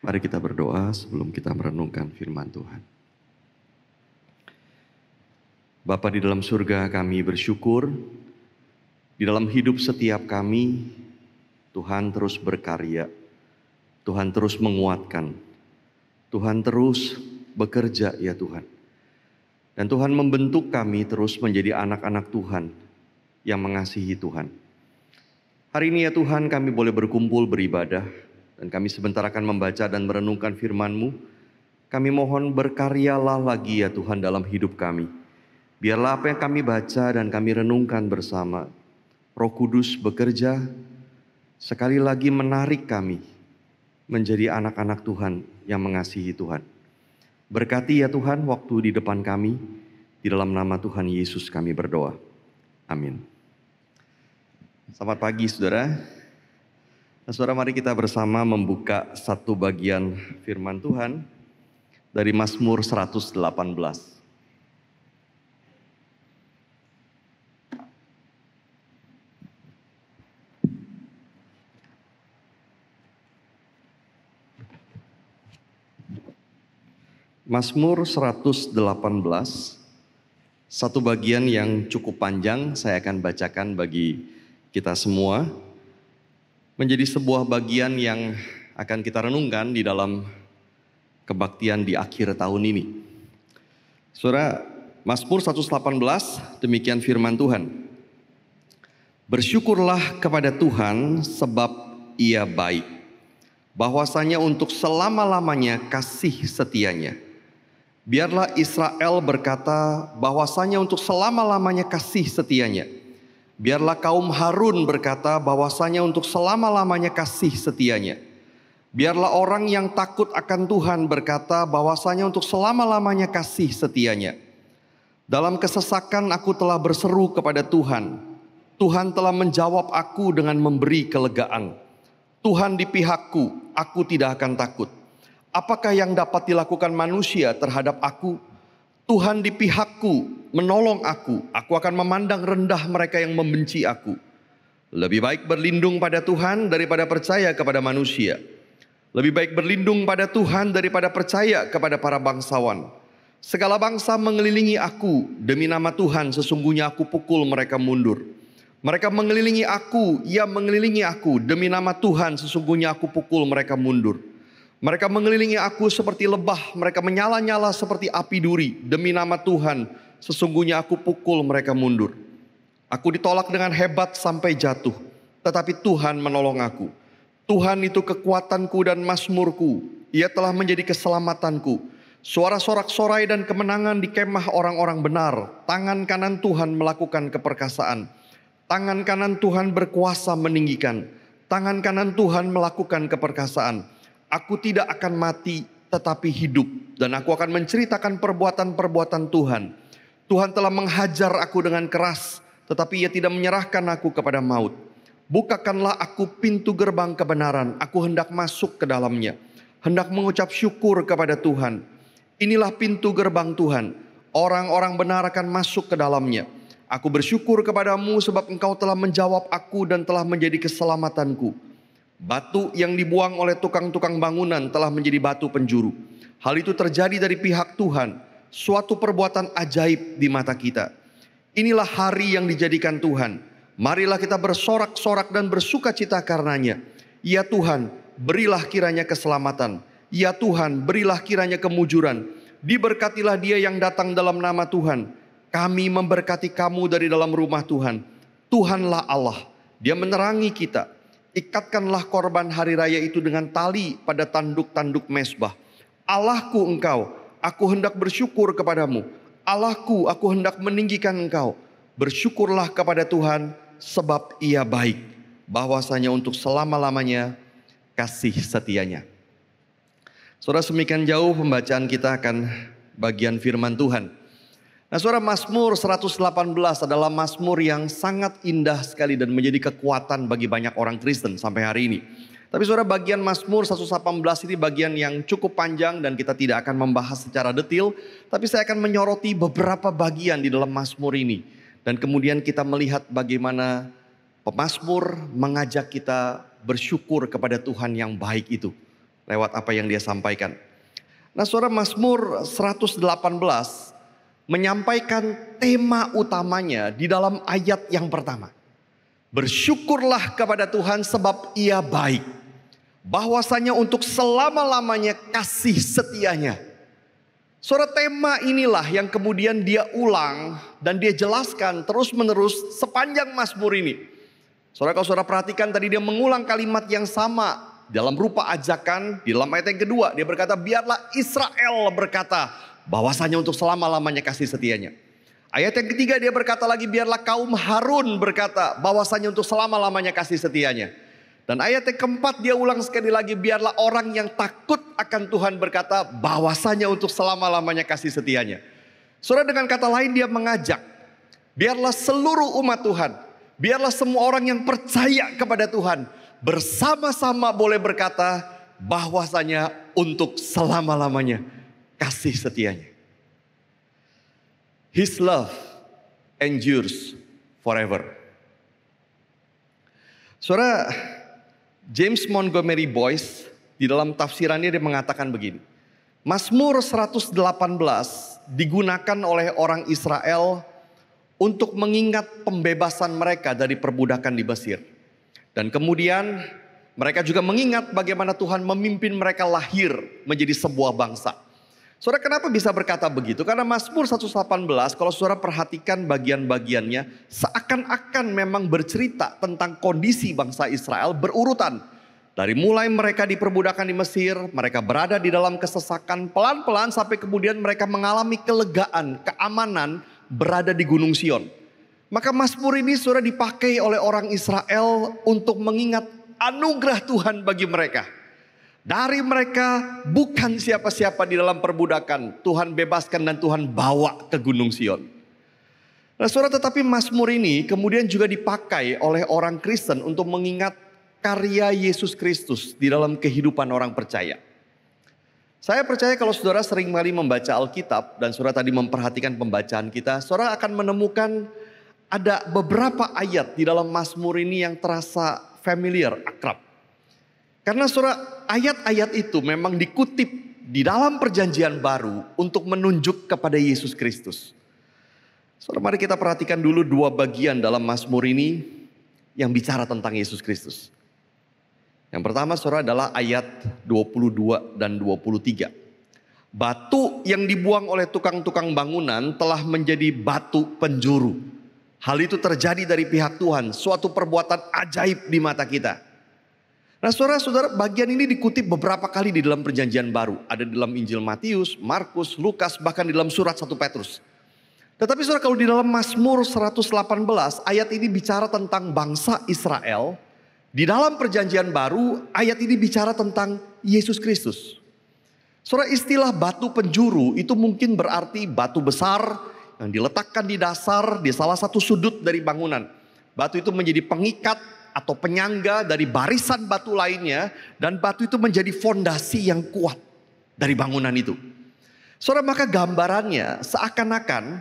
Mari kita berdoa sebelum kita merenungkan firman Tuhan. Bapa di dalam surga, kami bersyukur di dalam hidup setiap kami, Tuhan terus berkarya, Tuhan terus menguatkan, Tuhan terus bekerja ya Tuhan. Dan Tuhan membentuk kami terus menjadi anak-anak Tuhan yang mengasihi Tuhan. Hari ini ya Tuhan, kami boleh berkumpul beribadah dan kami sebentar akan membaca dan merenungkan firman-Mu. Kami mohon berkaryalah lagi ya Tuhan dalam hidup kami. Biarlah apa yang kami baca dan kami renungkan bersama, Roh Kudus bekerja sekali lagi menarik kami menjadi anak-anak Tuhan yang mengasihi Tuhan. Berkati ya Tuhan waktu di depan kami, di dalam nama Tuhan Yesus kami berdoa. Amin. Selamat pagi saudara. Nah, saudara, mari kita bersama membuka satu bagian firman Tuhan dari Mazmur 118. Mazmur 118, satu bagian yang cukup panjang, saya akan bacakan bagi kita semua. Menjadi sebuah bagian yang akan kita renungkan di dalam kebaktian di akhir tahun ini. Saudara, Mazmur 118, demikian firman Tuhan. Bersyukurlah kepada Tuhan sebab Ia baik, bahwasanya untuk selama-lamanya kasih setianya. Biarlah Israel berkata bahwasanya untuk selama-lamanya kasih setianya. Biarlah kaum Harun berkata bahwasanya untuk selama-lamanya kasih setianya. Biarlah orang yang takut akan Tuhan berkata bahwasanya untuk selama-lamanya kasih setianya. Dalam kesesakan aku telah berseru kepada Tuhan. Tuhan telah menjawab aku dengan memberi kelegaan. Tuhan di pihakku, aku tidak akan takut. Apakah yang dapat dilakukan manusia terhadap aku? Tuhan di pihakku, menolong aku. Aku akan memandang rendah mereka yang membenci aku. Lebih baik berlindung pada Tuhan daripada percaya kepada manusia. Lebih baik berlindung pada Tuhan daripada percaya kepada para bangsawan. Segala bangsa mengelilingi aku, demi nama Tuhan sesungguhnya aku pukul mereka mundur. Mereka mengelilingi aku, ia mengelilingi aku, demi nama Tuhan sesungguhnya aku pukul mereka mundur. Mereka mengelilingi aku seperti lebah, mereka menyala-nyala seperti api duri. Demi nama Tuhan, sesungguhnya aku pukul mereka mundur. Aku ditolak dengan hebat sampai jatuh, tetapi Tuhan menolong aku. Tuhan itu kekuatanku dan mazmurku, Ia telah menjadi keselamatanku. Suara sorak-sorai dan kemenangan di kemah orang-orang benar. Tangan kanan Tuhan melakukan keperkasaan. Tangan kanan Tuhan berkuasa meninggikan. Tangan kanan Tuhan melakukan keperkasaan. Aku tidak akan mati tetapi hidup, dan aku akan menceritakan perbuatan-perbuatan Tuhan. Tuhan telah menghajar aku dengan keras, tetapi Ia tidak menyerahkan aku kepada maut. Bukakanlah aku pintu gerbang kebenaran, aku hendak masuk ke dalamnya. Hendak mengucap syukur kepada Tuhan. Inilah pintu gerbang Tuhan, orang-orang benar akan masuk ke dalamnya. Aku bersyukur kepadamu sebab Engkau telah menjawab aku dan telah menjadi keselamatanku. Batu yang dibuang oleh tukang-tukang bangunan telah menjadi batu penjuru. Hal itu terjadi dari pihak Tuhan, suatu perbuatan ajaib di mata kita. Inilah hari yang dijadikan Tuhan. Marilah kita bersorak-sorak dan bersuka cita karenanya. Ya Tuhan, berilah kiranya keselamatan. Ya Tuhan, berilah kiranya kemujuran. Diberkatilah dia yang datang dalam nama Tuhan. Kami memberkati kamu dari dalam rumah Tuhan. Tuhanlah Allah, Dia menerangi kita. Ikatkanlah korban hari raya itu dengan tali pada tanduk-tanduk mezbah. Allahku Engkau, aku hendak bersyukur kepadamu. Allahku, aku hendak meninggikan Engkau. Bersyukurlah kepada Tuhan sebab Ia baik, bahwasanya untuk selama-lamanya kasih setianya. Saudara, semikian jauh pembacaan kita akan bagian firman Tuhan. Nah, saudara, Mazmur 118 adalah mazmur yang sangat indah sekali dan menjadi kekuatan bagi banyak orang Kristen sampai hari ini. Tapi saudara, bagian Mazmur 118 ini bagian yang cukup panjang dan kita tidak akan membahas secara detail. Tapi saya akan menyoroti beberapa bagian di dalam Mazmur ini. Dan kemudian kita melihat bagaimana pemazmur mengajak kita bersyukur kepada Tuhan yang baik itu. lewat apa yang dia sampaikan. Nah, saudara, Mazmur 118 menyampaikan tema utamanya di dalam ayat yang pertama. Bersyukurlah kepada Tuhan sebab Ia baik, bahwasanya untuk selama-lamanya kasih setianya. Saudara, tema inilah yang kemudian dia ulang dan dia jelaskan terus-menerus sepanjang Mazmur ini. Saudara, kalau saudara perhatikan tadi dia mengulang kalimat yang sama dalam rupa ajakan. Di dalam ayat yang kedua dia berkata, biarlah Israel berkata bahwasanya untuk selama-lamanya kasih setianya. Ayat yang ketiga dia berkata lagi, biarlah kaum Harun berkata bahwasanya untuk selama-lamanya kasih setianya. Dan ayat yang keempat dia ulang sekali lagi, biarlah orang yang takut akan Tuhan berkata bahwasanya untuk selama-lamanya kasih setianya. Saudara, dengan kata lain dia mengajak, biarlah seluruh umat Tuhan, biarlah semua orang yang percaya kepada Tuhan bersama-sama boleh berkata bahwasanya untuk selama-lamanya kasih setianya. His love endures forever. Saudara, James Montgomery Boyce di dalam tafsirannya dia mengatakan begini. Mazmur 118 digunakan oleh orang Israel untuk mengingat pembebasan mereka dari perbudakan di Mesir. Dan kemudian mereka juga mengingat bagaimana Tuhan memimpin mereka lahir menjadi sebuah bangsa. Saudara, kenapa bisa berkata begitu? Karena Mazmur 118 kalau saudara perhatikan bagian-bagiannya seakan-akan memang bercerita tentang kondisi bangsa Israel berurutan. Dari mulai mereka diperbudakan di Mesir, mereka berada di dalam kesesakan, pelan-pelan sampai kemudian mereka mengalami kelegaan, keamanan berada di Gunung Sion. Maka Mazmur ini saudara dipakai oleh orang Israel untuk mengingat anugerah Tuhan bagi mereka. Dari mereka bukan siapa-siapa di dalam perbudakan. Tuhan bebaskan dan Tuhan bawa ke Gunung Sion. Nah, saudara, tetapi Mazmur ini kemudian juga dipakai oleh orang Kristen untuk mengingat karya Yesus Kristus di dalam kehidupan orang percaya. Saya percaya kalau saudara sering kali membaca Alkitab dan saudara tadi memperhatikan pembacaan kita, saudara akan menemukan ada beberapa ayat di dalam Mazmur ini yang terasa familiar, akrab. Karena saudara, ayat-ayat itu memang dikutip di dalam perjanjian baru untuk menunjuk kepada Yesus Kristus. Saudara, mari kita perhatikan dulu dua bagian dalam Mazmur ini yang bicara tentang Yesus Kristus. Yang pertama saudara adalah ayat 22 dan 23. Batu yang dibuang oleh tukang-tukang bangunan telah menjadi batu penjuru. Hal itu terjadi dari pihak Tuhan, suatu perbuatan ajaib di mata kita. Nah, saudara-saudara, bagian ini dikutip beberapa kali di dalam perjanjian baru. Ada di dalam Injil Matius, Markus, Lukas, bahkan di dalam surat 1 Petrus. Tetapi saudara, kalau di dalam Mazmur 118, ayat ini bicara tentang bangsa Israel. Di dalam perjanjian baru, ayat ini bicara tentang Yesus Kristus. Saudara, istilah batu penjuru itu mungkin berarti batu besar yang diletakkan di dasar di salah satu sudut dari bangunan. Batu itu menjadi pengikat atau penyangga dari barisan batu lainnya, dan batu itu menjadi fondasi yang kuat dari bangunan itu. Saudara, maka gambarannya seakan-akan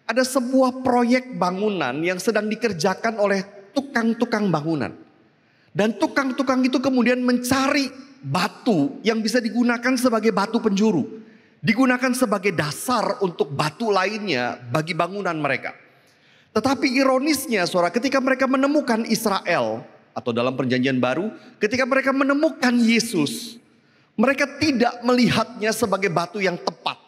ada sebuah proyek bangunan yang sedang dikerjakan oleh tukang-tukang bangunan. Dan tukang-tukang itu kemudian mencari batu yang bisa digunakan sebagai batu penjuru. Digunakan sebagai dasar untuk batu lainnya bagi bangunan mereka. Tetapi ironisnya saudara, ketika mereka menemukan Israel atau dalam perjanjian baru, ketika mereka menemukan Yesus, mereka tidak melihatnya sebagai batu yang tepat.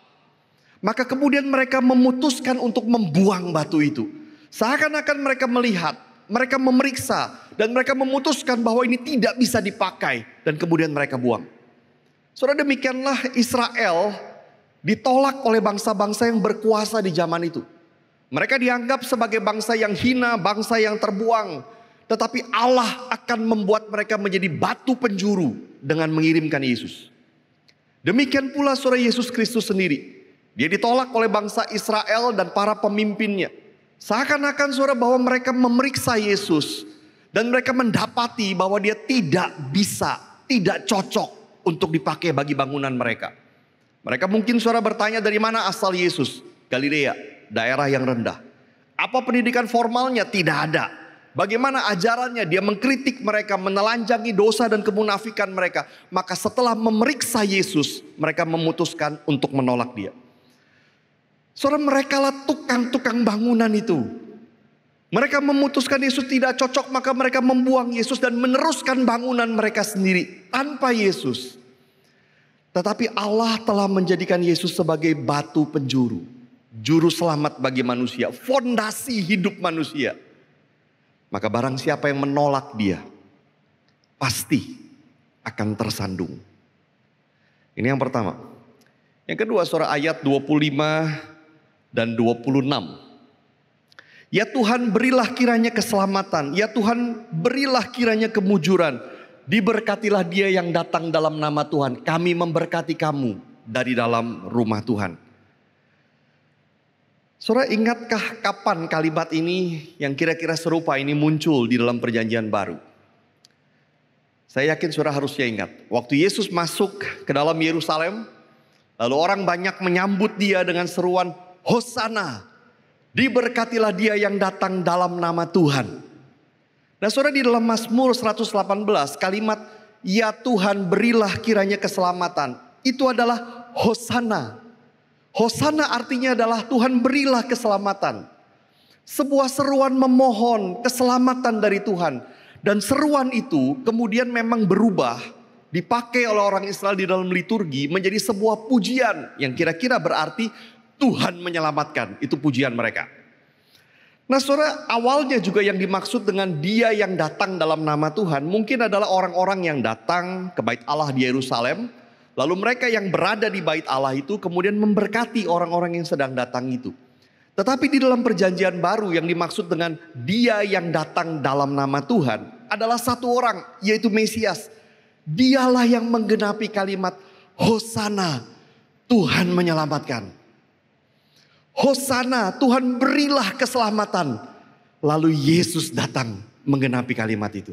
Maka kemudian mereka memutuskan untuk membuang batu itu. Seakan-akan mereka melihat, mereka memeriksa, dan mereka memutuskan bahwa ini tidak bisa dipakai, dan kemudian mereka buang. Saudara, demikianlah Israel ditolak oleh bangsa-bangsa yang berkuasa di zaman itu. Mereka dianggap sebagai bangsa yang hina, bangsa yang terbuang. Tetapi Allah akan membuat mereka menjadi batu penjuru dengan mengirimkan Yesus. Demikian pula saudara, Yesus Kristus sendiri. Dia ditolak oleh bangsa Israel dan para pemimpinnya. Seakan-akan saudara bahwa mereka memeriksa Yesus. Dan mereka mendapati bahwa dia tidak bisa, tidak cocok untuk dipakai bagi bangunan mereka. Mereka mungkin saudara bertanya, dari mana asal Yesus? Galilea, daerah yang rendah. Apa pendidikan formalnya? Tidak ada. bagaimana ajarannya, dia mengkritik mereka, menelanjangi dosa dan kemunafikan mereka. Maka setelah memeriksa Yesus, mereka memutuskan untuk menolak dia. Saudara, mereka lah tukang-tukang bangunan itu. Mereka memutuskan Yesus tidak cocok, maka mereka membuang Yesus dan meneruskan bangunan mereka sendiri tanpa Yesus. Tetapi Allah telah menjadikan Yesus sebagai batu penjuru, juru selamat bagi manusia, fondasi hidup manusia. Maka barang siapa yang menolak dia, pasti akan tersandung. Ini yang pertama. Yang kedua, surah ayat 25 dan 26. Ya Tuhan, berilah kiranya keselamatan. Ya Tuhan, berilah kiranya kemujuran. Diberkatilah dia yang datang dalam nama Tuhan. Kami memberkati kamu dari dalam rumah Tuhan. Saudara, ingatkah kapan kalimat ini yang kira-kira serupa ini muncul di dalam perjanjian baru? Saya yakin saudara harusnya ingat. Waktu Yesus masuk ke dalam Yerusalem, lalu orang banyak menyambut dia dengan seruan, Hosana. Diberkatilah dia yang datang dalam nama Tuhan. Nah saudara, di dalam Mazmur 118 kalimat ya Tuhan berilah kiranya keselamatan, itu adalah Hosana. Hosana artinya adalah Tuhan berilah keselamatan. Sebuah seruan memohon keselamatan dari Tuhan. Dan seruan itu kemudian memang berubah, dipakai oleh orang Israel di dalam liturgi menjadi sebuah pujian yang kira-kira berarti Tuhan menyelamatkan, itu pujian mereka. Nah saudara, awalnya juga yang dimaksud dengan dia yang datang dalam nama Tuhan mungkin adalah orang-orang yang datang ke bait Allah di Yerusalem. Lalu mereka yang berada di bait Allah itu kemudian memberkati orang-orang yang sedang datang itu. Tetapi di dalam perjanjian baru yang dimaksud dengan dia yang datang dalam nama Tuhan adalah satu orang, yaitu Mesias. Dialah yang menggenapi kalimat Hosana, Tuhan menyelamatkan. Hosana, Tuhan berilah keselamatan. Lalu Yesus datang menggenapi kalimat itu.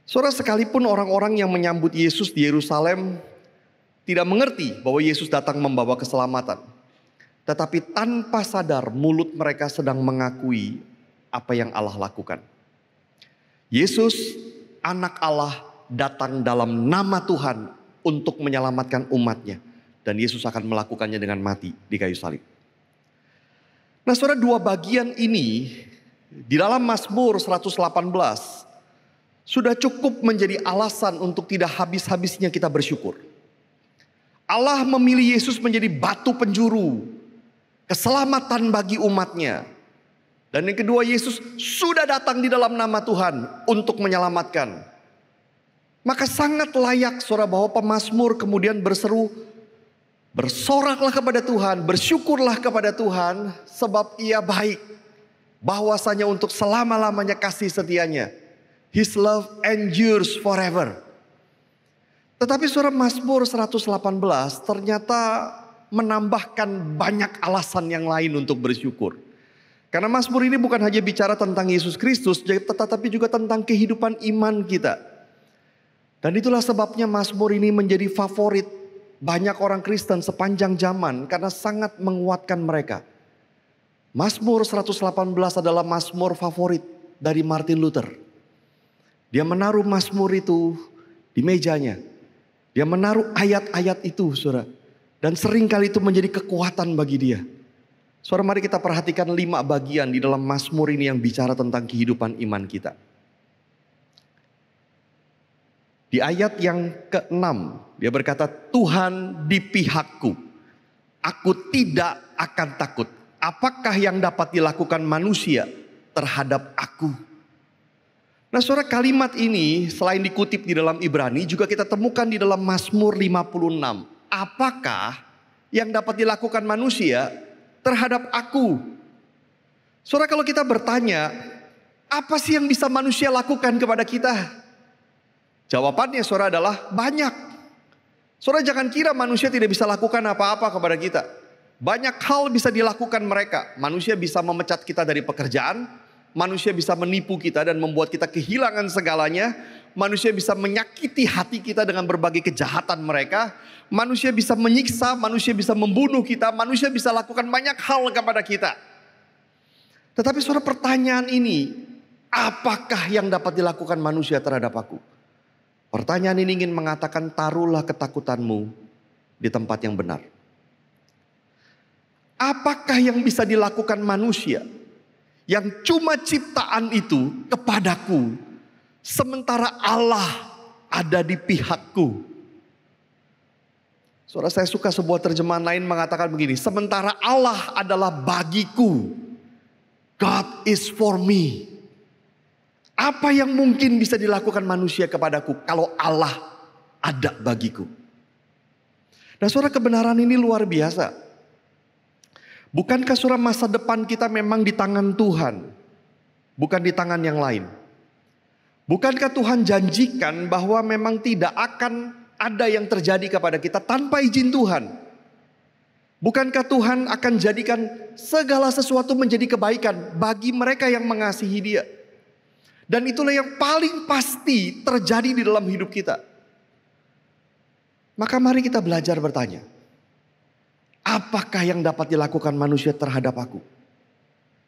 Saudara, sekalipun orang-orang yang menyambut Yesus di Yerusalem tidak mengerti bahwa Yesus datang membawa keselamatan. Tetapi tanpa sadar mulut mereka sedang mengakui apa yang Allah lakukan. Yesus, anak Allah, datang dalam nama Tuhan untuk menyelamatkan umatnya. Dan Yesus akan melakukannya dengan mati di kayu salib. Nah saudara, dua bagian ini di dalam Mazmur 118 sudah cukup menjadi alasan untuk tidak habis-habisnya kita bersyukur. Allah memilih Yesus menjadi batu penjuru, keselamatan bagi umatnya. Dan yang kedua, Yesus sudah datang di dalam nama Tuhan untuk menyelamatkan. Maka sangat layak saudara bahwa pemazmur kemudian berseru, bersoraklah kepada Tuhan, bersyukurlah kepada Tuhan sebab ia baik. Bahwasanya untuk selama-lamanya kasih setianya. His love endures forever. Tetapi surah Mazmur 118 ternyata menambahkan banyak alasan yang lain untuk bersyukur. Karena Mazmur ini bukan hanya bicara tentang Yesus Kristus, tetapi juga tentang kehidupan iman kita. Dan itulah sebabnya Mazmur ini menjadi favorit banyak orang Kristen sepanjang zaman karena sangat menguatkan mereka. Mazmur 118 adalah mazmur favorit dari Martin Luther. Dia menaruh mazmur itu di mejanya. Dia menaruh ayat-ayat itu, saudara. Dan seringkali itu menjadi kekuatan bagi dia. Saudara, mari kita perhatikan 5 bagian di dalam mazmur ini yang bicara tentang kehidupan iman kita. Di ayat yang ke-6, dia berkata, Tuhan di pihakku, aku tidak akan takut. Apakah yang dapat dilakukan manusia terhadap aku? Nah saudara, kalimat ini selain dikutip di dalam Ibrani, juga kita temukan di dalam Mazmur 56. Apakah yang dapat dilakukan manusia terhadap aku? Saudara, kalau kita bertanya, apa sih yang bisa manusia lakukan kepada kita? Jawabannya saudara adalah banyak. Saudara, jangan kira manusia tidak bisa lakukan apa-apa kepada kita. Banyak hal bisa dilakukan mereka. Manusia bisa memecat kita dari pekerjaan. Manusia bisa menipu kita dan membuat kita kehilangan segalanya. Manusia bisa menyakiti hati kita dengan berbagai kejahatan mereka. Manusia bisa menyiksa, manusia bisa membunuh kita. Manusia bisa lakukan banyak hal kepada kita. Tetapi saudara, pertanyaan ini, apakah yang dapat dilakukan manusia terhadap aku? Pertanyaan ini ingin mengatakan, taruhlah ketakutanmu di tempat yang benar. Apakah yang bisa dilakukan manusia yang cuma ciptaan itu kepadaku, sementara Allah ada di pihakku? Saudara, saya suka sebuah terjemahan lain mengatakan begini, sementara Allah adalah bagiku, God is for me. Apa yang mungkin bisa dilakukan manusia kepadaku kalau Allah ada bagiku? Nah saudara, kebenaran ini luar biasa. Bukankah saudara, masa depan kita memang di tangan Tuhan, bukan di tangan yang lain? Bukankah Tuhan janjikan bahwa memang tidak akan ada yang terjadi kepada kita tanpa izin Tuhan? Bukankah Tuhan akan jadikan segala sesuatu menjadi kebaikan bagi mereka yang mengasihi Dia? Dan itulah yang paling pasti terjadi di dalam hidup kita. Maka mari kita belajar bertanya, apakah yang dapat dilakukan manusia terhadap aku?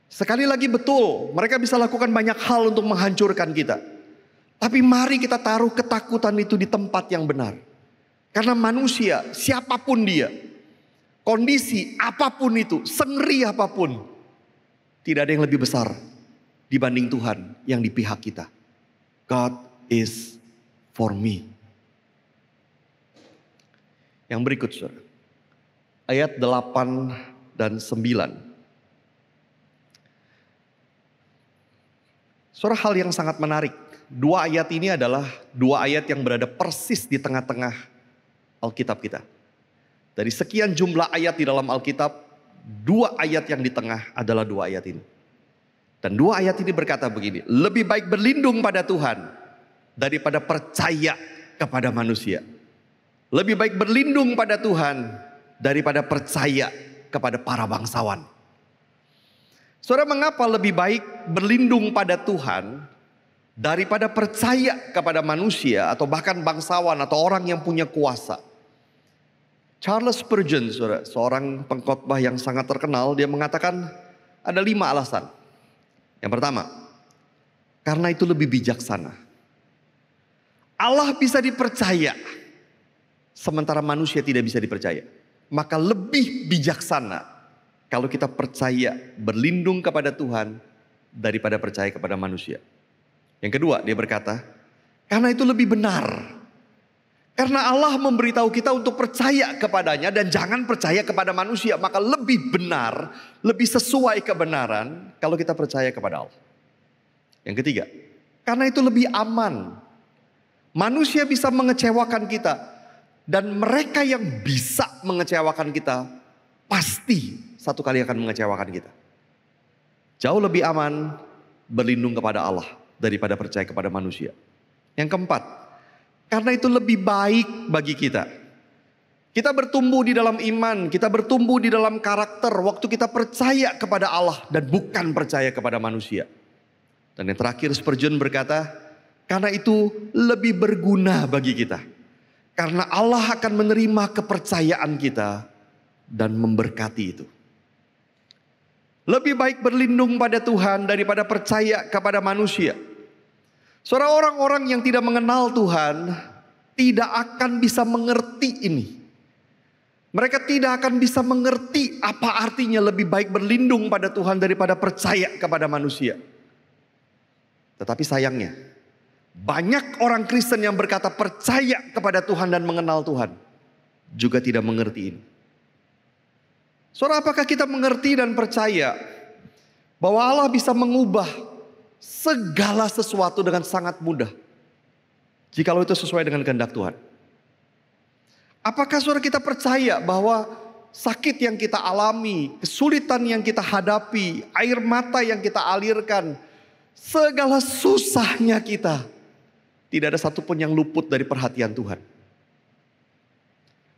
Sekali lagi betul, mereka bisa lakukan banyak hal untuk menghancurkan kita. Tapi mari kita taruh ketakutan itu di tempat yang benar. Karena manusia, siapapun dia, kondisi apapun itu, sengeri apapun, tidak ada yang lebih besar dibanding Tuhan yang di pihak kita. God is for me. Yang berikut saudara, ayat 8 dan 9. Saudara, hal yang sangat menarik. Dua ayat ini adalah dua ayat yang berada persis di tengah-tengah Alkitab kita. Dari sekian jumlah ayat di dalam Alkitab, dua ayat yang di tengah adalah dua ayat ini. Dan dua ayat ini berkata begini, lebih baik berlindung pada Tuhan daripada percaya kepada manusia. Lebih baik berlindung pada Tuhan daripada percaya kepada para bangsawan. Saudara, mengapa lebih baik berlindung pada Tuhan daripada percaya kepada manusia atau bahkan bangsawan atau orang yang punya kuasa? Charles Spurgeon, saudara, seorang pengkhotbah yang sangat terkenal, dia mengatakan ada 5 alasan. Yang pertama, karena itu lebih bijaksana. Allah bisa dipercaya, sementara manusia tidak bisa dipercaya. Maka lebih bijaksana kalau kita percaya berlindung kepada Tuhan daripada percaya kepada manusia. Yang kedua, dia berkata, karena itu lebih benar. Karena Allah memberitahu kita untuk percaya kepadanya dan jangan percaya kepada manusia. Maka lebih benar, lebih sesuai kebenaran kalau kita percaya kepada Allah. Yang ketiga, karena itu lebih aman. Manusia bisa mengecewakan kita. Dan mereka yang bisa mengecewakan kita pasti satu kali akan mengecewakan kita. Jauh lebih aman berlindung kepada Allah daripada percaya kepada manusia. Yang keempat, karena itu lebih baik bagi kita. Kita bertumbuh di dalam iman, kita bertumbuh di dalam karakter waktu kita percaya kepada Allah dan bukan percaya kepada manusia. Dan yang terakhir, Spurgeon berkata, karena itu lebih berguna bagi kita. Karena Allah akan menerima kepercayaan kita dan memberkati itu. Lebih baik berlindung pada Tuhan daripada percaya kepada manusia. Saudara, orang-orang yang tidak mengenal Tuhan tidak akan bisa mengerti ini. Mereka tidak akan bisa mengerti apa artinya lebih baik berlindung pada Tuhan daripada percaya kepada manusia. Tetapi sayangnya, banyak orang Kristen yang berkata percaya kepada Tuhan dan mengenal Tuhan juga tidak mengerti ini. Saudara, apakah kita mengerti dan percaya bahwa Allah bisa mengubah segala sesuatu dengan sangat mudah jikalau itu sesuai dengan kehendak Tuhan? Apakah saudara kita percaya bahwa sakit yang kita alami, kesulitan yang kita hadapi, air mata yang kita alirkan, segala susahnya kita, tidak ada satupun yang luput dari perhatian Tuhan?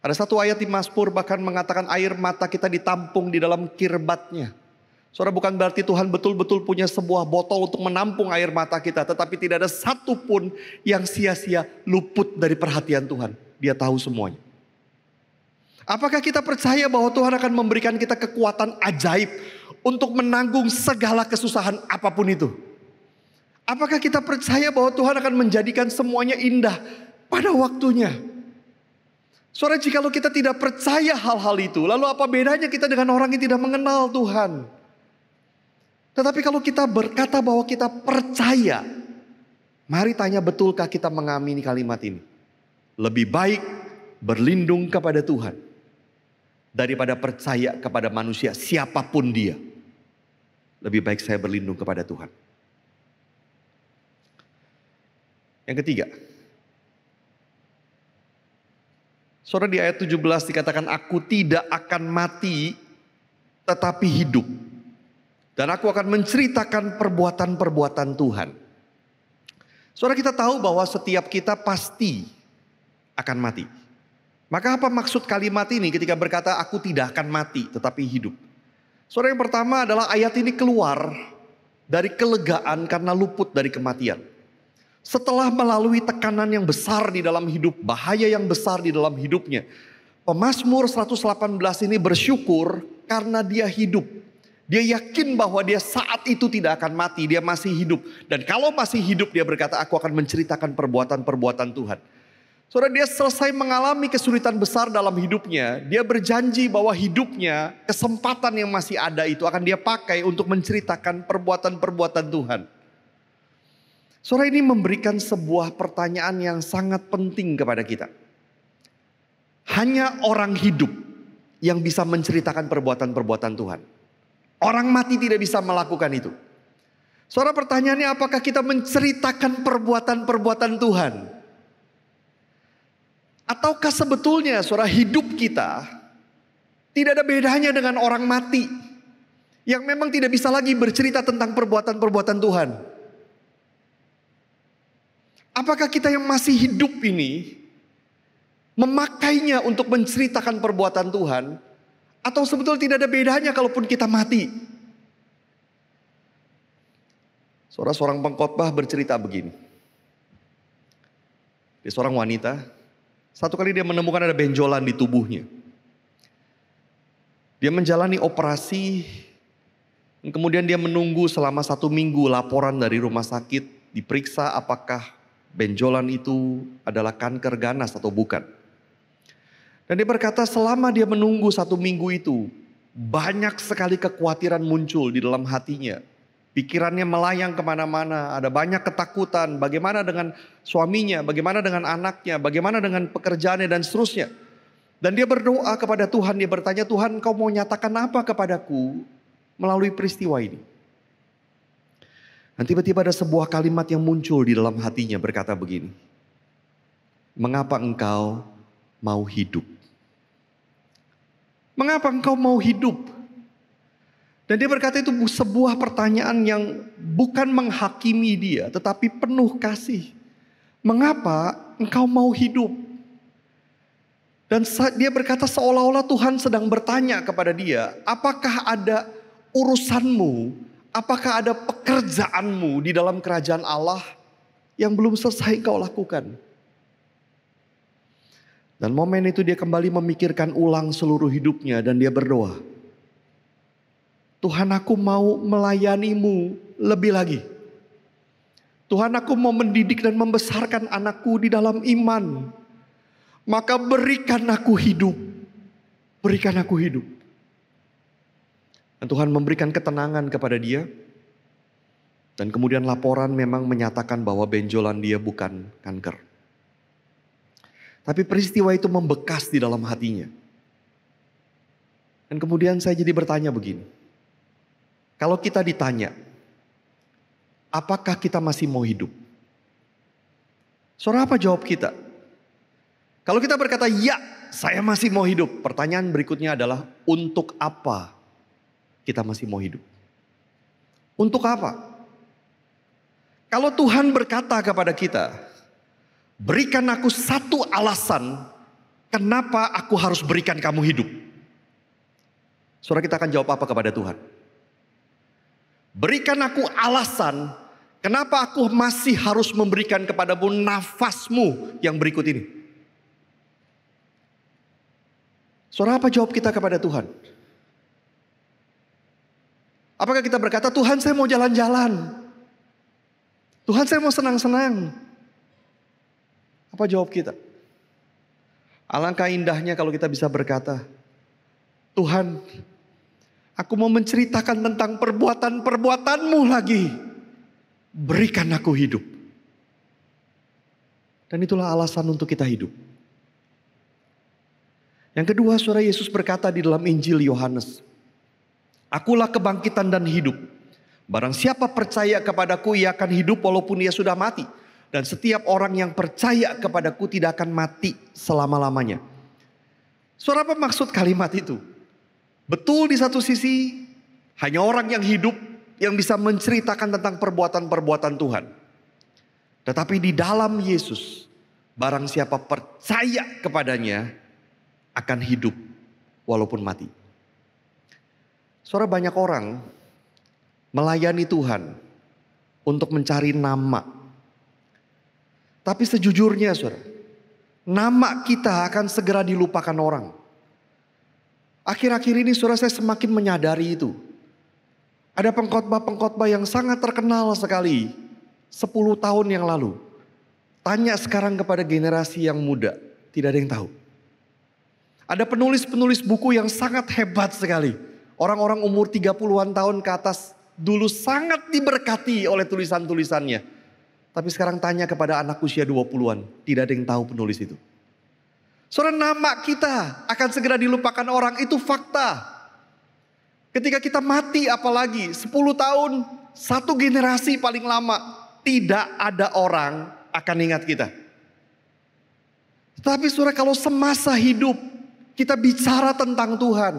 Ada satu ayat di Mazmur bahkan mengatakan air mata kita ditampung di dalam kirbatnya. Saudara, bukan berarti Tuhan betul-betul punya sebuah botol untuk menampung air mata kita. Tetapi tidak ada satupun yang sia-sia luput dari perhatian Tuhan. Dia tahu semuanya. Apakah kita percaya bahwa Tuhan akan memberikan kita kekuatan ajaib untuk menanggung segala kesusahan apapun itu? Apakah kita percaya bahwa Tuhan akan menjadikan semuanya indah pada waktunya? Saudara, jikalau kita tidak percaya hal-hal itu, lalu apa bedanya kita dengan orang yang tidak mengenal Tuhan? Tetapi kalau kita berkata bahwa kita percaya, mari tanya, betulkah kita mengamini kalimat ini? Lebih baik berlindung kepada Tuhan daripada percaya kepada manusia siapapun dia. Lebih baik saya berlindung kepada Tuhan. Yang ketiga, saudara, di ayat 17 dikatakan, aku tidak akan mati tetapi hidup. Dan aku akan menceritakan perbuatan-perbuatan Tuhan. Saudara, kita tahu bahwa setiap kita pasti akan mati. Maka apa maksud kalimat ini ketika berkata aku tidak akan mati tetapi hidup? Saudara, yang pertama adalah ayat ini keluar dari kelegaan karena luput dari kematian. Setelah melalui tekanan yang besar di dalam hidup, bahaya yang besar di dalam hidupnya, Pemazmur 118 ini bersyukur karena dia hidup. Dia yakin bahwa dia saat itu tidak akan mati, dia masih hidup. Dan kalau masih hidup, dia berkata, aku akan menceritakan perbuatan-perbuatan Tuhan. Saudara, dia selesai mengalami kesulitan besar dalam hidupnya. Dia berjanji bahwa hidupnya, kesempatan yang masih ada itu akan dia pakai untuk menceritakan perbuatan-perbuatan Tuhan. Saudara, ini memberikan sebuah pertanyaan yang sangat penting kepada kita. Hanya orang hidup yang bisa menceritakan perbuatan-perbuatan Tuhan. Orang mati tidak bisa melakukan itu. Saudara, pertanyaannya, apakah kita menceritakan perbuatan-perbuatan Tuhan? Ataukah sebetulnya saudara, hidup kita tidak ada bedanya dengan orang mati yang memang tidak bisa lagi bercerita tentang perbuatan-perbuatan Tuhan? Apakah kita yang masih hidup ini memakainya untuk menceritakan perbuatan Tuhan? Atau sebetulnya tidak ada bedanya kalaupun kita mati? Saudara, seorang pengkhotbah bercerita begini. Dia seorang wanita, satu kali dia menemukan ada benjolan di tubuhnya. Dia menjalani operasi, kemudian dia menunggu selama 1 minggu laporan dari rumah sakit, diperiksa apakah benjolan itu adalah kanker ganas atau bukan. Dan dia berkata selama dia menunggu 1 minggu itu, banyak sekali kekhawatiran muncul di dalam hatinya. Pikirannya melayang kemana-mana, ada banyak ketakutan. Bagaimana dengan suaminya, bagaimana dengan anaknya, bagaimana dengan pekerjaannya dan seterusnya. Dan dia berdoa kepada Tuhan, dia bertanya, Tuhan, Kau mau nyatakan apa kepadaku melalui peristiwa ini? Dan tiba-tiba ada sebuah kalimat yang muncul di dalam hatinya berkata begini. Mengapa engkau mau hidup? Mengapa engkau mau hidup? Dan dia berkata itu sebuah pertanyaan yang bukan menghakimi dia, tetapi penuh kasih. Mengapa engkau mau hidup? Dan dia berkata seolah-olah Tuhan sedang bertanya kepada dia, apakah ada urusanmu, apakah ada pekerjaanmu di dalam kerajaan Allah yang belum selesai kau lakukan? Dan momen itu dia kembali memikirkan ulang seluruh hidupnya dan dia berdoa. Tuhan, aku mau melayanimu lebih lagi. Tuhan, aku mau mendidik dan membesarkan anakku di dalam iman. Maka berikan aku hidup. Berikan aku hidup. Dan Tuhan memberikan ketenangan kepada dia. Dan kemudian laporan memang menyatakan bahwa benjolan dia bukan kanker. Tapi peristiwa itu membekas di dalam hatinya. Dan kemudian saya jadi bertanya begini. Kalau kita ditanya, apakah kita masih mau hidup? Saudara, apa jawab kita? Kalau kita berkata, ya saya masih mau hidup. Pertanyaan berikutnya adalah, untuk apa kita masih mau hidup? Untuk apa? Kalau Tuhan berkata kepada kita, berikan aku satu alasan kenapa aku harus berikan kamu hidup. Saudara, kita akan jawab apa kepada Tuhan? Berikan aku alasan kenapa aku masih harus memberikan kepadamu nafasmu yang berikut ini. Saudara, apa jawab kita kepada Tuhan? Apakah kita berkata, Tuhan saya mau jalan-jalan. Tuhan saya mau senang-senang. Apa jawab kita? Alangkah indahnya kalau kita bisa berkata, Tuhan, aku mau menceritakan tentang perbuatan-perbuatan-Mu lagi. Berikan aku hidup. Dan itulah alasan untuk kita hidup. Yang kedua, saudara, Yesus berkata di dalam Injil Yohanes, Akulah kebangkitan dan hidup. Barang siapa percaya kepadaku, ia akan hidup walaupun ia sudah mati. Dan setiap orang yang percaya kepadaku tidak akan mati selama-lamanya. Saudara, apa maksud kalimat itu? Betul, di satu sisi hanya orang yang hidup yang bisa menceritakan tentang perbuatan-perbuatan Tuhan. Tetapi di dalam Yesus, barang siapa percaya kepadanya akan hidup walaupun mati. Saudara, banyak orang melayani Tuhan untuk mencari nama. Tapi sejujurnya saudara, nama kita akan segera dilupakan orang. Akhir-akhir ini saudara, saya semakin menyadari itu. Ada pengkhotbah-pengkhotbah yang sangat terkenal sekali 10 tahun yang lalu. Tanya sekarang kepada generasi yang muda, tidak ada yang tahu. Ada penulis-penulis buku yang sangat hebat sekali. Orang-orang umur 30-an tahun ke atas dulu sangat diberkati oleh tulisan-tulisannya. Tapi sekarang tanya kepada anak usia 20-an, tidak ada yang tahu penulis itu. Saudara, nama kita akan segera dilupakan orang, itu fakta. Ketika kita mati apalagi 10 tahun, satu generasi paling lama, tidak ada orang akan ingat kita. Tapi saudara, kalau semasa hidup kita bicara tentang Tuhan,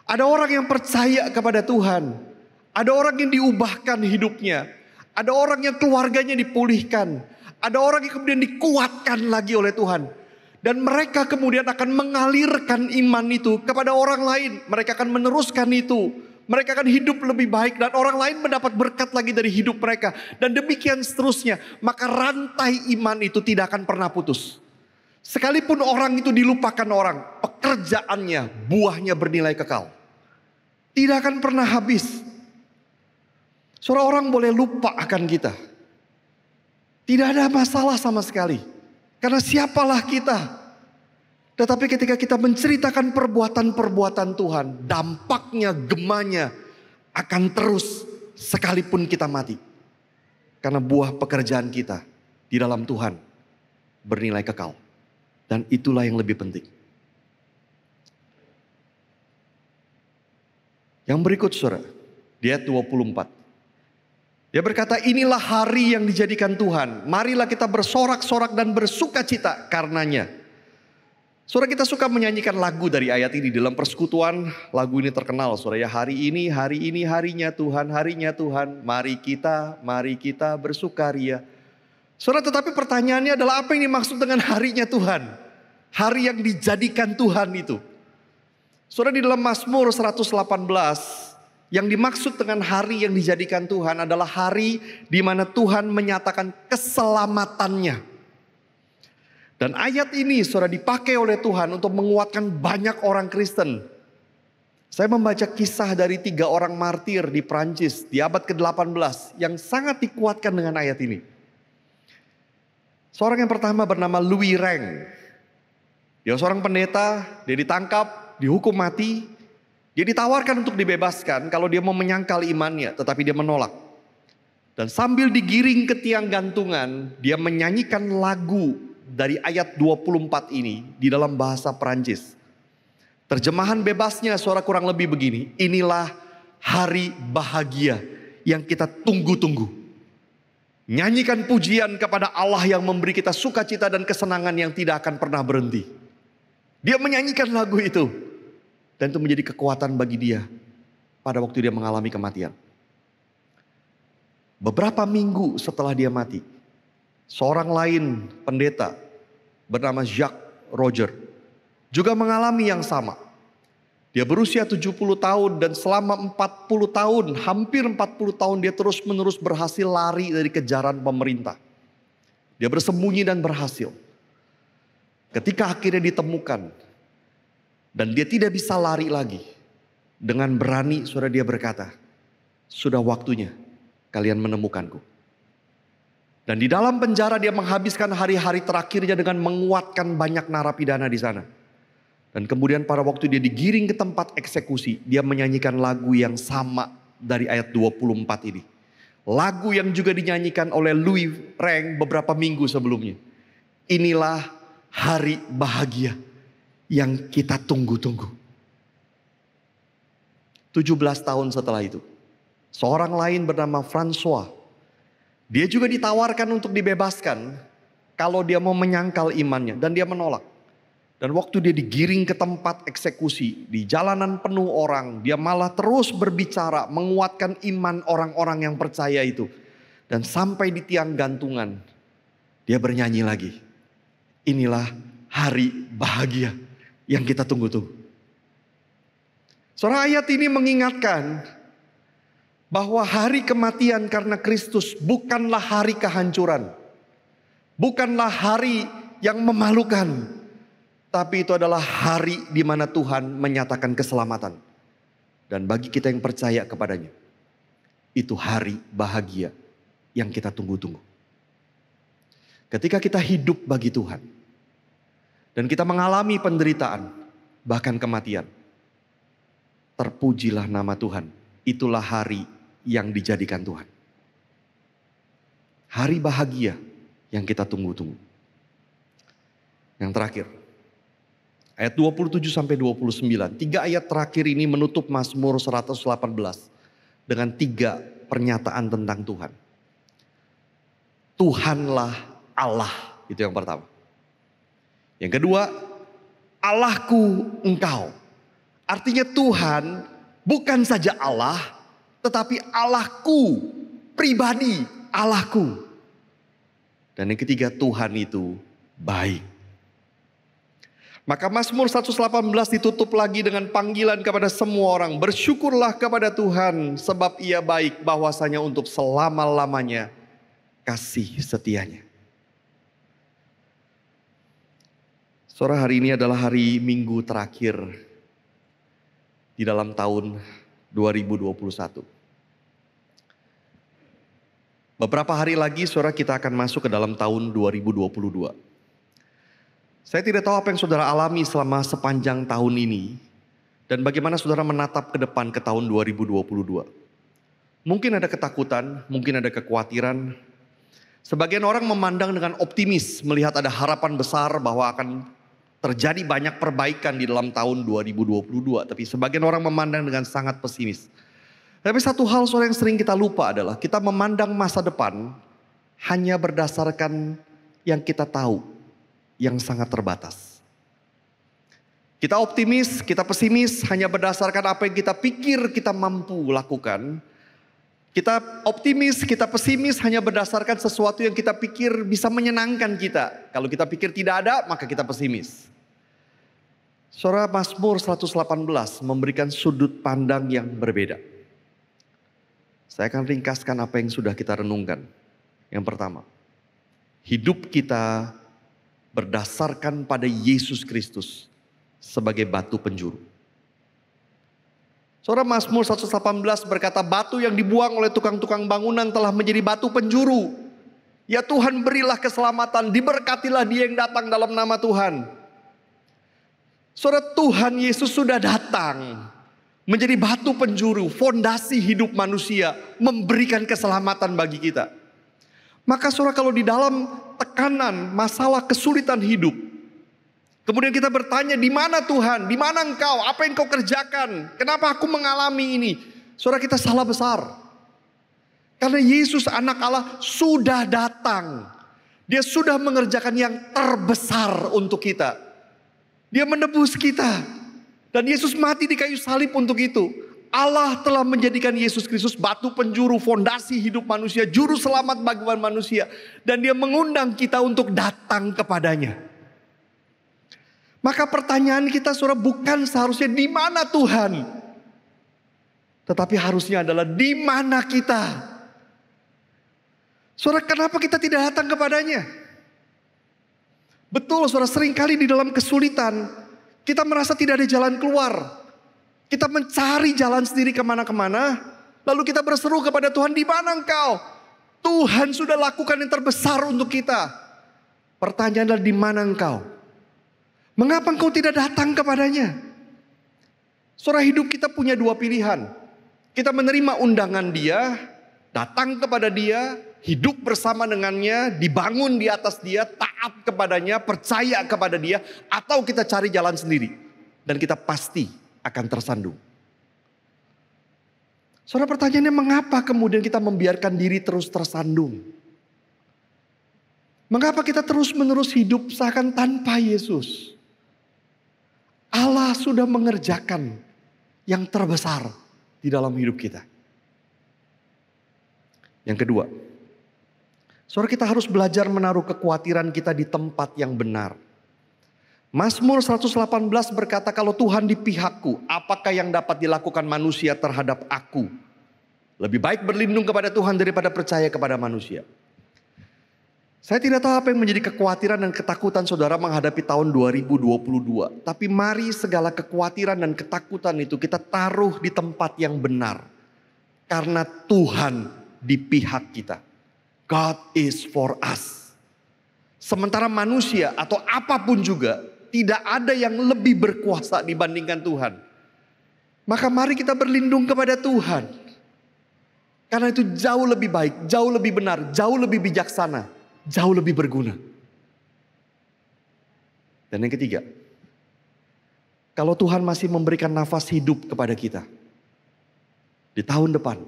ada orang yang percaya kepada Tuhan, ada orang yang diubahkan hidupnya, ada orang yang keluarganya dipulihkan, ada orang yang kemudian dikuatkan lagi oleh Tuhan. Dan mereka kemudian akan mengalirkan iman itu kepada orang lain. Mereka akan meneruskan itu. Mereka akan hidup lebih baik dan orang lain mendapat berkat lagi dari hidup mereka. Dan demikian seterusnya. Maka rantai iman itu tidak akan pernah putus. Sekalipun orang itu dilupakan orang, pekerjaannya, buahnya bernilai kekal. Tidak akan pernah habis. Seorang orang boleh lupa akan kita. Tidak ada masalah sama sekali. Karena siapalah kita. Tetapi ketika kita menceritakan perbuatan-perbuatan Tuhan, dampaknya, gemanya akan terus sekalipun kita mati. Karena buah pekerjaan kita di dalam Tuhan bernilai kekal. Dan itulah yang lebih penting. Yang berikut saudara, di ayat 24. Dia berkata, inilah hari yang dijadikan Tuhan. Marilah kita bersorak-sorak dan bersuka cita karenanya. Saudara, kita suka menyanyikan lagu dari ayat ini dalam persekutuan. Lagu ini terkenal saudara ya. Hari ini harinya Tuhan, harinya Tuhan. Mari kita bersukaria. Saudara, tetapi pertanyaannya adalah apa yang dimaksud dengan harinya Tuhan? Hari yang dijadikan Tuhan itu. Saudara, di dalam Mazmur 118, yang dimaksud dengan hari yang dijadikan Tuhan adalah hari di mana Tuhan menyatakan keselamatannya. Dan ayat ini saudara dipakai oleh Tuhan untuk menguatkan banyak orang Kristen. Saya membaca kisah dari 3 orang martir di Prancis di abad ke-18 yang sangat dikuatkan dengan ayat ini. Seorang yang pertama bernama Louis Reng. Dia seorang pendeta, dia ditangkap, dihukum mati. Dia ditawarkan untuk dibebaskan kalau dia mau menyangkal imannya, tetapi dia menolak. Dan sambil digiring ke tiang gantungan, dia menyanyikan lagu dari ayat 24 ini di dalam bahasa Perancis. Terjemahan bebasnya suara kurang lebih begini, inilah hari bahagia yang kita tunggu-tunggu. Nyanyikan pujian kepada Allah yang memberi kita sukacita dan kesenangan yang tidak akan pernah berhenti. Dia menyanyikan lagu itu. Dan itu menjadi kekuatan bagi dia pada waktu dia mengalami kematian. Beberapa minggu setelah dia mati, seorang lain pendeta bernama Jacques Roger juga mengalami yang sama. Dia berusia 70 tahun dan selama 40 tahun, hampir 40 tahun dia terus-menerus berhasil lari dari kejaran pemerintah. Dia bersembunyi dan berhasil. Ketika akhirnya ditemukan, Dan dia tidak bisa lari lagi. Dengan berani saudara dia berkata, sudah waktunya kalian menemukanku. Dan di dalam penjara dia menghabiskan hari-hari terakhirnya dengan menguatkan banyak narapidana di sana. Dan kemudian pada waktu dia digiring ke tempat eksekusi, dia menyanyikan lagu yang sama dari ayat 24 ini. Lagu yang juga dinyanyikan oleh Louis Reng beberapa minggu sebelumnya. Inilah hari bahagia yang kita tunggu-tunggu. 17 tahun setelah itu, seorang lain bernama François, dia juga ditawarkan untuk dibebaskan kalau dia mau menyangkal imannya, dan dia menolak. Dan waktu dia digiring ke tempat eksekusi, di jalanan penuh orang, dia malah terus berbicara, menguatkan iman orang-orang yang percaya itu. Dan sampai di tiang gantungan, dia bernyanyi lagi. Inilah hari bahagia yang kita tunggu-tunggu. Saudara, ayat ini mengingatkan bahwa hari kematian karena Kristus bukanlah hari kehancuran. Bukanlah hari yang memalukan. Tapi itu adalah hari di mana Tuhan menyatakan keselamatan. Dan bagi kita yang percaya kepadanya, itu hari bahagia yang kita tunggu-tunggu. Ketika kita hidup bagi Tuhan, dan kita mengalami penderitaan, bahkan kematian, terpujilah nama Tuhan. Itulah hari yang dijadikan Tuhan. Hari bahagia yang kita tunggu-tunggu. Yang terakhir, ayat 27 sampai 29. 3 ayat terakhir ini menutup Mazmur 118 dengan 3 pernyataan tentang Tuhan. Tuhanlah Allah, itu yang pertama. Yang kedua, Allahku Engkau. Artinya Tuhan bukan saja Allah, tetapi Allahku, pribadi Allahku. Dan yang ketiga, Tuhan itu baik. Maka Mazmur 118 ditutup lagi dengan panggilan kepada semua orang. Bersyukurlah kepada Tuhan sebab Ia baik, bahwasanya untuk selama-lamanya kasih setianya. Saudara, hari ini adalah hari Minggu terakhir di dalam tahun 2021. Beberapa hari lagi saudara kita akan masuk ke dalam tahun 2022. Saya tidak tahu apa yang saudara alami selama sepanjang tahun ini. Dan bagaimana saudara menatap ke depan ke tahun 2022. Mungkin ada ketakutan, mungkin ada kekhawatiran. Sebagian orang memandang dengan optimis, melihat ada harapan besar bahwa akan terjadi banyak perbaikan di dalam tahun 2022. Tapi sebagian orang memandang dengan sangat pesimis. Tapi satu hal saudara yang sering kita lupa adalah kita memandang masa depan hanya berdasarkan yang kita tahu, yang sangat terbatas. Kita optimis, kita pesimis hanya berdasarkan apa yang kita pikir kita mampu lakukan. Kita optimis, kita pesimis hanya berdasarkan sesuatu yang kita pikir bisa menyenangkan kita. Kalau kita pikir tidak ada, maka kita pesimis. Saudara, Mazmur 118 memberikan sudut pandang yang berbeda. Saya akan ringkaskan apa yang sudah kita renungkan. Yang pertama, hidup kita berdasarkan pada Yesus Kristus sebagai batu penjuru. Saudara, Mazmur 118 berkata, batu yang dibuang oleh tukang-tukang bangunan telah menjadi batu penjuru. Ya Tuhan, berilah keselamatan, diberkatilah dia yang datang dalam nama Tuhan. Saudara, Tuhan Yesus sudah datang menjadi batu penjuru, fondasi hidup manusia, memberikan keselamatan bagi kita. Maka saudara, kalau di dalam tekanan, masalah, kesulitan hidup, kemudian kita bertanya, di mana Tuhan? Di mana Engkau? Apa yang Kau kerjakan? Kenapa aku mengalami ini? Saudara, kita salah besar. Karena Yesus anak Allah sudah datang. Dia sudah mengerjakan yang terbesar untuk kita. Dia menebus kita. Dan Yesus mati di kayu salib untuk itu. Allah telah menjadikan Yesus Kristus batu penjuru, fondasi hidup manusia, juru selamat bagi manusia. Dan dia mengundang kita untuk datang kepadanya. Maka pertanyaan kita saudara bukan seharusnya di mana Tuhan. Tetapi harusnya adalah di mana kita. Saudara, kenapa kita tidak datang kepadanya? Betul saudara, seringkali di dalam kesulitan Kita merasa tidak ada jalan keluar. Kita mencari jalan sendiri kemana-kemana. Lalu kita berseru kepada Tuhan, di mana Engkau? Tuhan sudah lakukan yang terbesar untuk kita. Pertanyaan adalah, di mana Engkau? Mengapa Engkau tidak datang kepadanya? Saudara, hidup kita punya dua pilihan. Kita menerima undangan Dia, datang kepada Dia, hidup bersama dengannya, dibangun di atas Dia, taat kepadanya, percaya kepada Dia, atau kita cari jalan sendiri. Dan kita pasti akan tersandung. Saudara, pertanyaannya, mengapa kemudian kita membiarkan diri terus tersandung? Mengapa kita terus-menerus hidup seakan tanpa Yesus? Allah sudah mengerjakan yang terbesar di dalam hidup kita. Yang kedua, saudara, kita harus belajar menaruh kekhawatiran kita di tempat yang benar. Mazmur 118 berkata, kalau Tuhan di pihakku, apakah yang dapat dilakukan manusia terhadap aku? Lebih baik berlindung kepada Tuhan daripada percaya kepada manusia. Saya tidak tahu apa yang menjadi kekhawatiran dan ketakutan saudara menghadapi tahun 2022. Tapi mari segala kekhawatiran dan ketakutan itu kita taruh di tempat yang benar. Karena Tuhan di pihak kita. God is for us. Sementara manusia atau apapun juga tidak ada yang lebih berkuasa dibandingkan Tuhan. Maka mari kita berlindung kepada Tuhan. Karena itu jauh lebih baik, jauh lebih benar, jauh lebih bijaksana, jauh lebih berguna. Dan yang ketiga, kalau Tuhan masih memberikan nafas hidup kepada kita di tahun depan,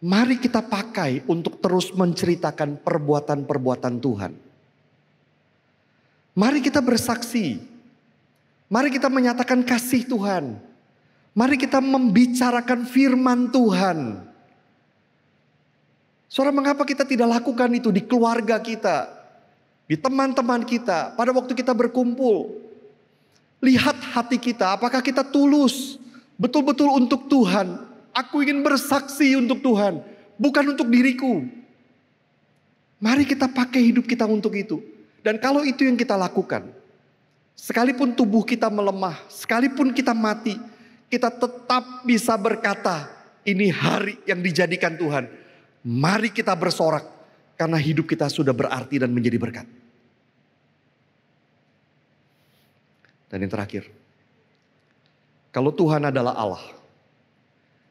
mari kita pakai untuk terus menceritakan perbuatan-perbuatan Tuhan. Mari kita bersaksi. Mari kita menyatakan kasih Tuhan. Mari kita membicarakan firman Tuhan. Saudara, mengapa kita tidak lakukan itu di keluarga kita, di teman-teman kita, pada waktu kita berkumpul? Lihat hati kita, apakah kita tulus, betul-betul untuk Tuhan. Aku ingin bersaksi untuk Tuhan, bukan untuk diriku. Mari kita pakai hidup kita untuk itu. Dan kalau itu yang kita lakukan, sekalipun tubuh kita melemah, sekalipun kita mati, kita tetap bisa berkata, ini hari yang dijadikan Tuhan. Mari kita bersorak, karena hidup kita sudah berarti dan menjadi berkat. Dan yang terakhir, kalau Tuhan adalah Allah,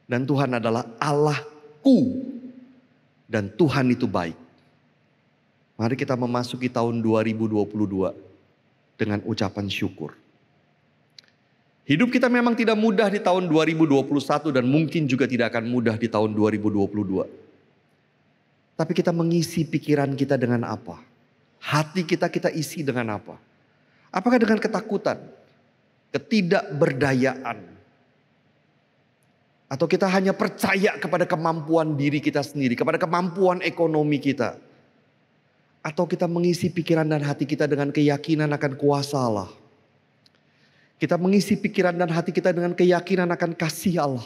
dan Tuhan adalah Allahku, dan Tuhan itu baik. Mari kita memasuki tahun 2022 dengan ucapan syukur. Hidup kita memang tidak mudah di tahun 2021 dan mungkin juga tidak akan mudah di tahun 2022. Tapi kita mengisi pikiran kita dengan apa? Hati kita isi dengan apa? Apakah dengan ketakutan, ketidakberdayaan, atau kita hanya percaya kepada kemampuan diri kita sendiri, kepada kemampuan ekonomi kita? Atau kita mengisi pikiran dan hati kita dengan keyakinan akan kuasa Allah? Kita mengisi pikiran dan hati kita dengan keyakinan akan kasih Allah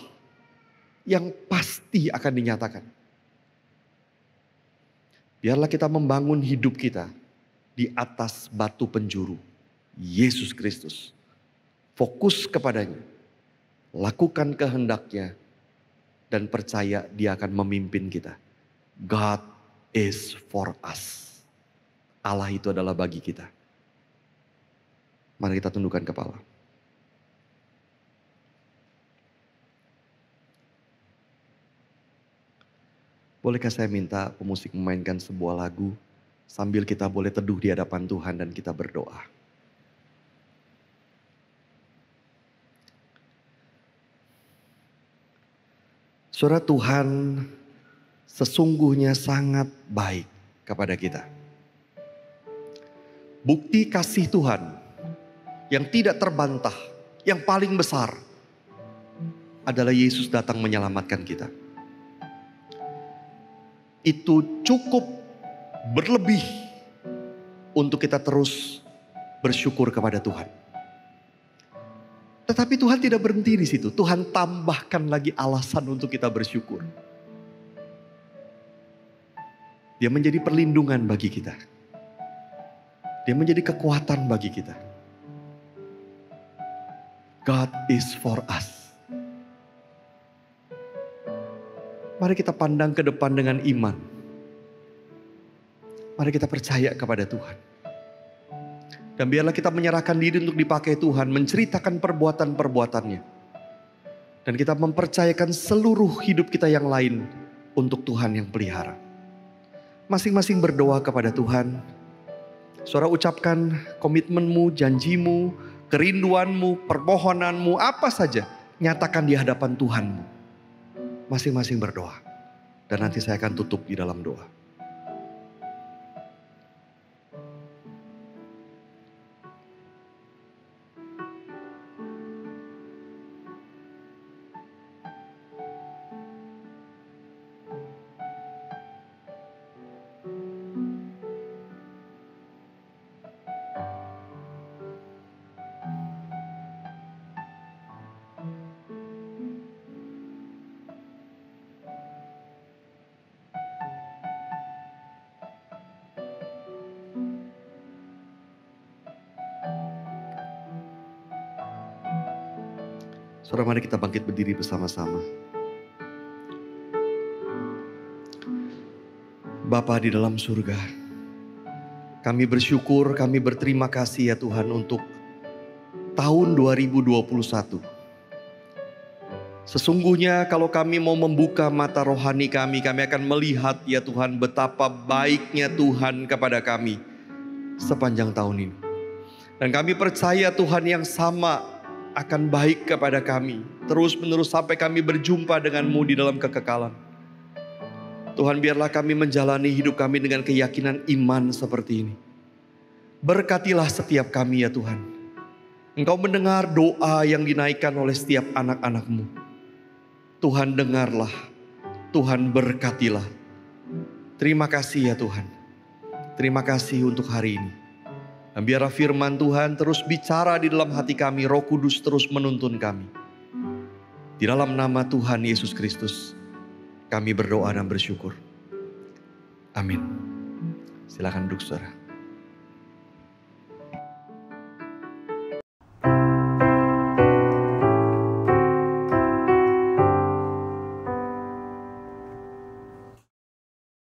yang pasti akan dinyatakan. Biarlah kita membangun hidup kita di atas batu penjuru, Yesus Kristus. Fokus kepadanya, lakukan kehendaknya, dan percaya Dia akan memimpin kita. God is for us. Allah itu adalah bagi kita. Mari kita tundukkan kepala. Bolehkah saya minta pemusik memainkan sebuah lagu sambil kita boleh teduh di hadapan Tuhan dan kita berdoa. Saudara, Tuhan sesungguhnya sangat baik kepada kita. Bukti kasih Tuhan yang tidak terbantah, yang paling besar adalah Yesus datang menyelamatkan kita. Itu cukup berlebih untuk kita terus bersyukur kepada Tuhan. Tetapi Tuhan tidak berhenti di situ. Tuhan tambahkan lagi alasan untuk kita bersyukur. Dia menjadi perlindungan bagi kita. Dia menjadi kekuatan bagi kita. God is for us. Mari kita pandang ke depan dengan iman. Mari kita percaya kepada Tuhan. Dan biarlah kita menyerahkan diri untuk dipakai Tuhan, menceritakan perbuatan-perbuatannya. Dan kita mempercayakan seluruh hidup kita yang lain untuk Tuhan yang pelihara. Masing-masing berdoa kepada Tuhan. Saudara ucapkan komitmenmu, janjimu, kerinduanmu, permohonanmu, apa saja. Nyatakan di hadapan Tuhanmu. Masing-masing berdoa. Dan nanti saya akan tutup di dalam doa. Saudara, mari kita bangkit berdiri bersama-sama. Bapa di dalam surga, kami bersyukur, kami berterima kasih ya Tuhan untuk tahun 2021. Sesungguhnya kalau kami mau membuka mata rohani kami akan melihat ya Tuhan betapa baiknya Tuhan kepada kami sepanjang tahun ini. Dan kami percaya Tuhan yang sama akan baik kepada kami terus menerus sampai kami berjumpa denganmu di dalam kekekalan. Tuhan, biarlah kami menjalani hidup kami dengan keyakinan iman seperti ini. Berkatilah setiap kami ya Tuhan. Engkau mendengar doa yang dinaikkan oleh setiap anak-anak-Mu. Tuhan dengarlah, Tuhan berkatilah. Terima kasih ya Tuhan. Terima kasih untuk hari ini. Dan biarlah firman Tuhan terus bicara di dalam hati kami, Roh Kudus terus menuntun kami. Di dalam nama Tuhan Yesus Kristus, kami berdoa dan bersyukur. Amin. Silakan duduk saudara.